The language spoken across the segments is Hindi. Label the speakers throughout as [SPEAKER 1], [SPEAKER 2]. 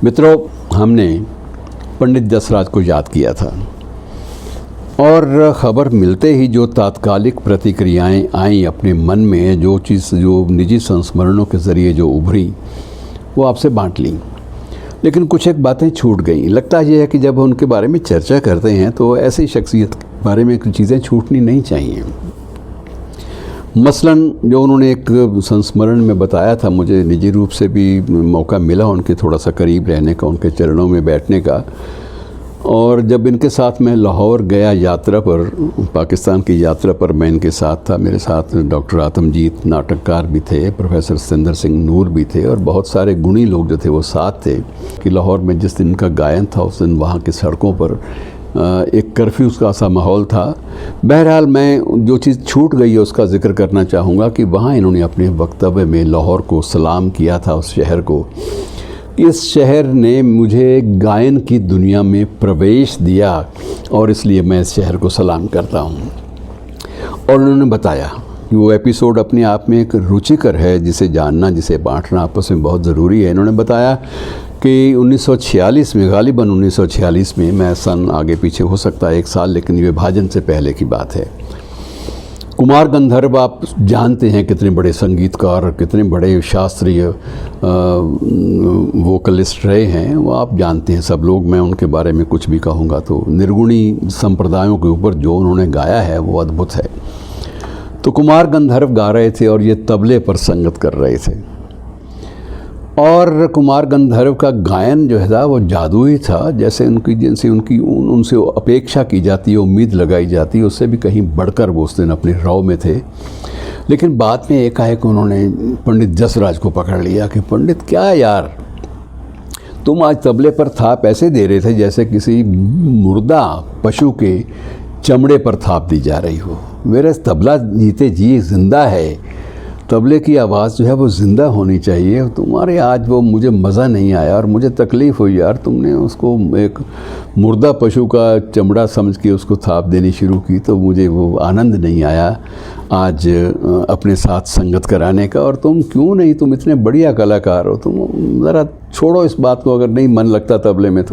[SPEAKER 1] मित्रों, हमने पंडित जसराज को याद किया था और ख़बर मिलते ही जो तात्कालिक प्रतिक्रियाएं आईं अपने मन में, जो चीज़ जो निजी संस्मरणों के ज़रिए जो उभरी, वो आपसे बांट ली। लेकिन कुछ एक बातें छूट गई। लगता यह है कि जब उनके बारे में चर्चा करते हैं तो ऐसी शख्सियत के बारे में कुछ चीज़ें छूटनी नहीं चाहिए। मसलन जो उन्होंने एक संस्मरण में बताया था, मुझे निजी रूप से भी मौका मिला उनके थोड़ा सा करीब रहने का, उनके चरणों में बैठने का। और जब इनके साथ मैं लाहौर गया यात्रा पर, पाकिस्तान की यात्रा पर मैं इनके साथ था। मेरे साथ डॉक्टर आतमजीत नाटककार भी थे, प्रोफेसर सतेंद्र सिंह नूर भी थे और बहुत सारे गुणी लोग जो थे वो साथ थे। कि लाहौर में जिस दिन का गायन था उस दिन वहाँ की सड़कों पर एक कर्फ्यू का सा माहौल था। बहरहाल मैं जो चीज़ छूट गई है उसका जिक्र करना चाहूँगा कि वहाँ इन्होंने अपने वक्तव्य में लाहौर को सलाम किया था, उस शहर को। इस शहर ने मुझे गायन की दुनिया में प्रवेश दिया और इसलिए मैं इस शहर को सलाम करता हूँ। और उन्होंने बताया कि वो एपिसोड अपने आप में एक रुचिकर है, जिसे जानना, जिसे बांटना आपस में बहुत ज़रूरी है। इन्होंने बताया कि 1946 में, गालिबन 1946 में, मैं सन आगे पीछे हो सकता है एक साल, लेकिन विभाजन से पहले की बात है। कुमार गंधर्व आप जानते हैं कितने बड़े संगीतकार, कितने बड़े शास्त्रीय वोकलिस्ट रहे हैं, वो आप जानते हैं सब लोग। मैं उनके बारे में कुछ भी कहूँगा तो निर्गुणी संप्रदायों के ऊपर जो उन्होंने गाया है वो अद्भुत है। तो कुमार गंधर्व गा रहे थे और ये तबले पर संगत कर रहे थे। और कुमार गंधर्व का गायन जो है वो जादुई था, जैसे उनसे अपेक्षा की जाती है, उम्मीद लगाई जाती है, उससे भी कहीं बढ़कर वो उस दिन अपने रौ में थे। लेकिन बाद में एकाएक उन्होंने पंडित जसराज को पकड़ लिया कि पंडित क्या यार, तुम आज तबले पर थाप ऐसे दे रहे थे जैसे किसी मुर्दा पशु के चमड़े पर थाप दी जा रही हो। मेरा तबला जीते जी जिंदा है, तबले की आवाज़ जो है वो ज़िंदा होनी चाहिए। तुम्हारे आज वो मुझे मज़ा नहीं आया और मुझे तकलीफ़ हुई यार, तुमने उसको एक मुर्दा पशु का चमड़ा समझ के उसको थाप देनी शुरू की, तो मुझे वो आनंद नहीं आया आज अपने साथ संगत कराने का। और तुम इतने बढ़िया कलाकार हो, तुम ज़रा छोड़ो इस बात को, अगर नहीं मन लगता तबले में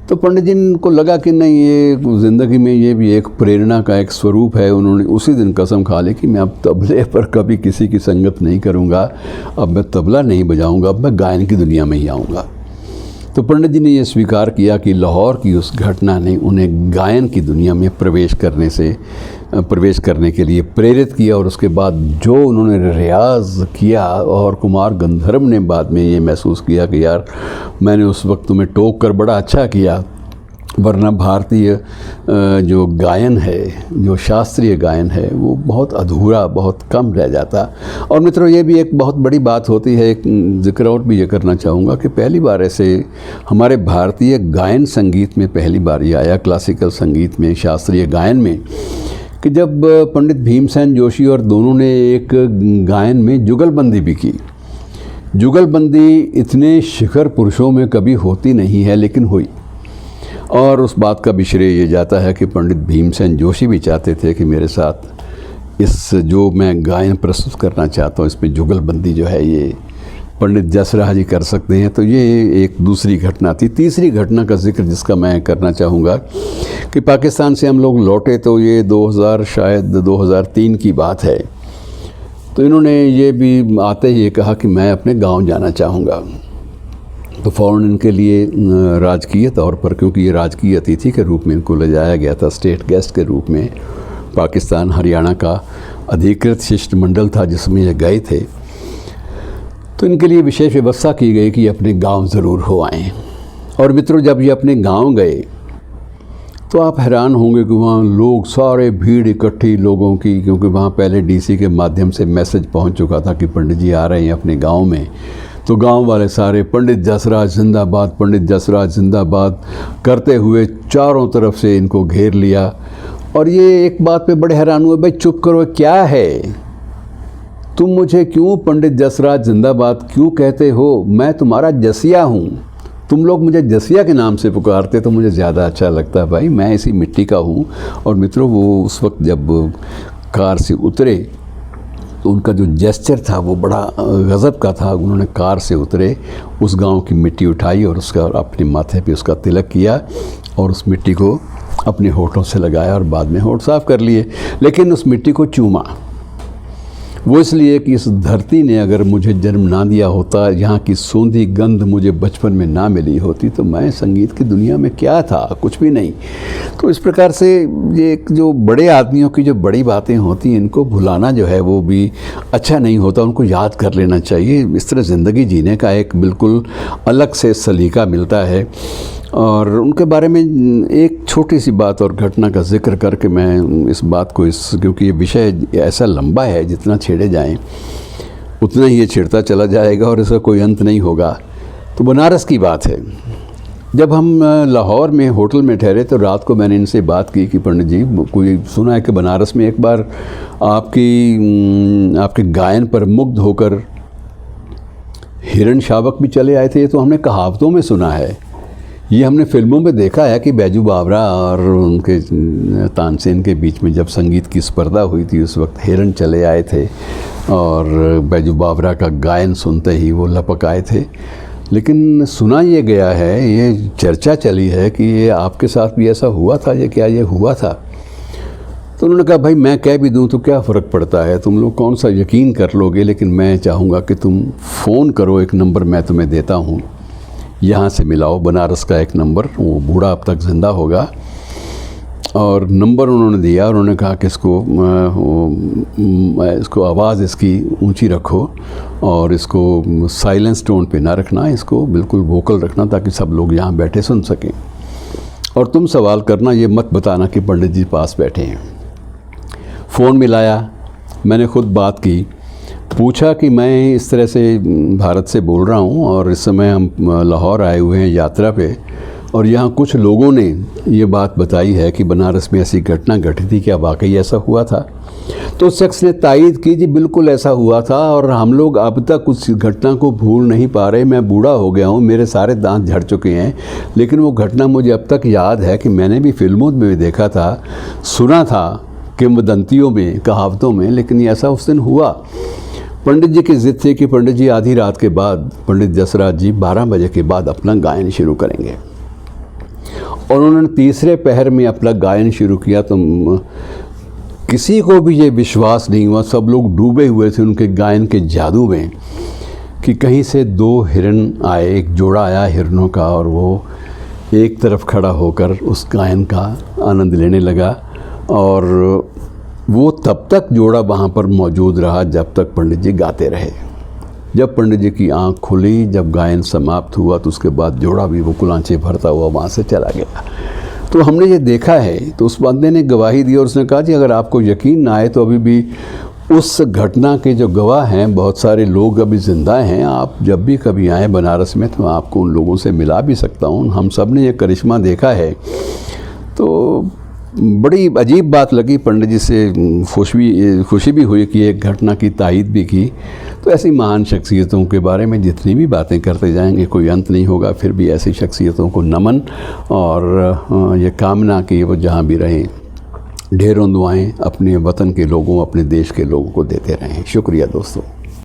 [SPEAKER 1] तो पंडित जी को लगा कि नहीं, ये ज़िंदगी में ये भी एक प्रेरणा का एक स्वरूप है। उन्होंने उसी दिन कसम खा ली कि मैं अब तबले पर कभी किसी की संगत नहीं करूँगा, अब मैं तबला नहीं बजाऊँगा, अब मैं गायन की दुनिया में ही आऊँगा। तो पंडित जी ने ये स्वीकार किया कि लाहौर की उस घटना ने उन्हें गायन की दुनिया में प्रवेश करने के लिए प्रेरित किया। और उसके बाद जो उन्होंने रियाज़ किया, और कुमार गंधर्व ने बाद में ये महसूस किया कि यार मैंने उस वक्त तुम्हें टोक कर बड़ा अच्छा किया, वरना भारतीय जो गायन है, जो शास्त्रीय गायन है, वो बहुत अधूरा, बहुत कम रह जाता। और मित्रों, ये भी एक बहुत बड़ी बात होती है, एक जिक्र और भी ये करना चाहूँगा कि पहली बार ऐसे हमारे भारतीय गायन संगीत में पहली बार ये आया, क्लासिकल संगीत में, शास्त्रीय गायन में, कि जब पंडित भीमसेन जोशी और दोनों ने एक गायन में जुगलबंदी भी की। जुगलबंदी इतने शिखर पुरुषों में कभी होती नहीं है, लेकिन हुई। और उस बात का भी श्रेय ये जाता है कि पंडित भीमसेन जोशी भी चाहते थे कि मेरे साथ इस जो मैं गायन प्रस्तुत करना चाहता हूँ, इसमें जुगलबंदी जो है ये पंडित जसराज ही कर सकते हैं। तो ये एक दूसरी घटना थी। तीसरी घटना का जिक्र जिसका मैं करना चाहूँगा कि पाकिस्तान से हम लोग लौटे तो ये 2003 की बात है। तो इन्होंने ये भी आते ही ये कहा कि मैं अपने गाँव जाना चाहूँगा। तो फ़ौरन इनके लिए राजकीय तौर पर, क्योंकि ये राजकीय अतिथि के रूप में इनको ले जाया गया था, स्टेट गेस्ट के रूप में, पाकिस्तान हरियाणा का अधिकृत शिष्टमंडल था जिसमें ये गए थे। तो इनके लिए विशेष व्यवस्था की गई कि अपने गांव ज़रूर हो आएँ। और मित्रों, जब ये अपने गांव गए तो आप हैरान होंगे कि वहाँ लोग, सारे भीड़ इकट्ठी लोगों की, क्योंकि वहाँ पहले डीसी के माध्यम से मैसेज पहुँच चुका था कि पंडित जी आ रहे हैं अपने गाँव में। तो गांव वाले सारे पंडित जसराज जिंदाबाद, पंडित जसराज जिंदाबाद करते हुए चारों तरफ से इनको घेर लिया। और ये एक बात पे बड़े हैरान हुए, भाई चुप करो, क्या है, तुम मुझे क्यों पंडित जसराज जिंदाबाद क्यों कहते हो? मैं तुम्हारा जसिया हूँ, तुम लोग मुझे जसिया के नाम से पुकारते तो मुझे ज़्यादा अच्छा लगता है, भाई मैं इसी मिट्टी का हूँ। और मित्रों, वो उस वक्त जब कार से उतरे तो उनका जो जेस्चर था वो बड़ा गज़ब का था। उन्होंने कार से उतरे, उस गांव की मिट्टी उठाई और उसका अपने माथे पे उसका तिलक किया और उस मिट्टी को अपने होठों से लगाया और बाद में होठ साफ़ कर लिए। लेकिन उस मिट्टी को चूमा, वो इसलिए कि इस धरती ने अगर मुझे जन्म ना दिया होता, यहाँ की सूंधी गंध मुझे बचपन में ना मिली होती, तो मैं संगीत की दुनिया में क्या था, कुछ भी नहीं। तो इस प्रकार से ये जो बड़े आदमियों की जो बड़ी बातें होती हैं, इनको भुलाना जो है वो भी अच्छा नहीं होता, उनको याद कर लेना चाहिए। इस तरह ज़िंदगी जीने का एक बिल्कुल अलग से सलीका मिलता है। और उनके बारे में एक छोटी सी बात और घटना का जिक्र करके मैं इस बात को क्योंकि ये विषय ऐसा लंबा है, जितना छेड़े जाएं उतना ही ये छिड़ता चला जाएगा और इसका कोई अंत नहीं होगा। तो बनारस की बात है। जब हम लाहौर में होटल में ठहरे तो रात को मैंने इनसे बात की कि पंडित जी, कोई सुना है कि बनारस में एक बार आपके गायन पर मुग्ध होकर हिरण शावक भी चले आए थे। ये तो हमने कहावतों में सुना है, ये हमने फिल्मों में देखा है कि बैजू बावरा और उनके तानसेन के बीच में जब संगीत की स्पर्धा हुई थी, उस वक्त हिरण चले आए थे और बैजू बावरा का गायन सुनते ही वो लपक आए थे। लेकिन सुना ये गया है, ये चर्चा चली है कि ये आपके साथ भी ऐसा हुआ था, ये क्या ये हुआ था? तो उन्होंने कहा, भाई मैं कह भी दूं तो क्या फ़र्क पड़ता है, तुम लोग कौन सा यकीन कर लोगे, लेकिन मैं चाहूँगा कि तुम फ़ोन करो, एक नंबर मैं तुम्हें देता हूँ, यहाँ से मिलाओ, बनारस का एक नंबर, वो बूढ़ा अब तक ज़िंदा होगा। और नंबर उन्होंने दिया और उन्होंने कहा कि इसको आवाज़ इसकी ऊंची रखो और इसको साइलेंस टोन पे ना रखना, इसको बिल्कुल वोकल रखना ताकि सब लोग यहाँ बैठे सुन सकें। और तुम सवाल करना, ये मत बताना कि पंडित जी पास बैठे हैं। फ़ोन मिलाया, मैंने ख़ुद बात की, पूछा कि मैं इस तरह से भारत से बोल रहा हूँ और इस समय हम लाहौर आए हुए हैं यात्रा पे, और यहाँ कुछ लोगों ने ये बात बताई है कि बनारस में ऐसी घटना घटी थी, क्या वाकई ऐसा हुआ था? तो उस शख्स ने तायद की, जी बिल्कुल ऐसा हुआ था और हम लोग अब तक उस घटना को भूल नहीं पा रहे। मैं बूढ़ा हो गया हूँ, मेरे सारे दांत झड़ चुके हैं, लेकिन वो घटना मुझे अब तक याद है कि मैंने भी फिल्मों में देखा था, सुना था, किंवदंतियों में, कहावतों में, लेकिन ये ऐसा उस दिन हुआ। पंडित जी की ज़िद थी कि पंडित जी आधी रात के बाद, पंडित जसराज जी 12 बजे के बाद अपना गायन शुरू करेंगे। और उन्होंने तीसरे पहर में अपना गायन शुरू किया। तो किसी को भी ये विश्वास नहीं हुआ, सब लोग डूबे हुए थे उनके गायन के जादू में, कि कहीं से 2 हिरन आए, एक जोड़ा आया हिरनों का, और वो एक तरफ खड़ा होकर उस गायन का आनंद लेने लगा। और वो तब तक जोड़ा वहाँ पर मौजूद रहा जब तक पंडित जी गाते रहे। जब पंडित जी की आंख खुली, जब गायन समाप्त हुआ, तो उसके बाद जोड़ा भी वो कुलांचे भरता हुआ वहाँ से चला गया। तो हमने ये देखा है। तो उस बंदे ने गवाही दी और उसने कहा, जी अगर आपको यकीन ना आए तो अभी भी उस घटना के जो गवाह हैं, बहुत सारे लोग अभी ज़िंदा हैं। आप जब भी कभी आएँ बनारस में तो आपको उन लोगों से मिला भी सकता हूँ। हम सब ने ये करिश्मा देखा है। तो बड़ी अजीब बात लगी, पंडित जी से खुशी भी हुई कि एक घटना की तायद भी की। तो ऐसी महान शख्सियतों के बारे में जितनी भी बातें करते जाएंगे कोई अंत नहीं होगा। फिर भी ऐसी शख्सियतों को नमन और ये कामना कि वो जहाँ भी रहें ढेरों दुआएं अपने वतन के लोगों, अपने देश के लोगों को देते रहें। शुक्रिया दोस्तों।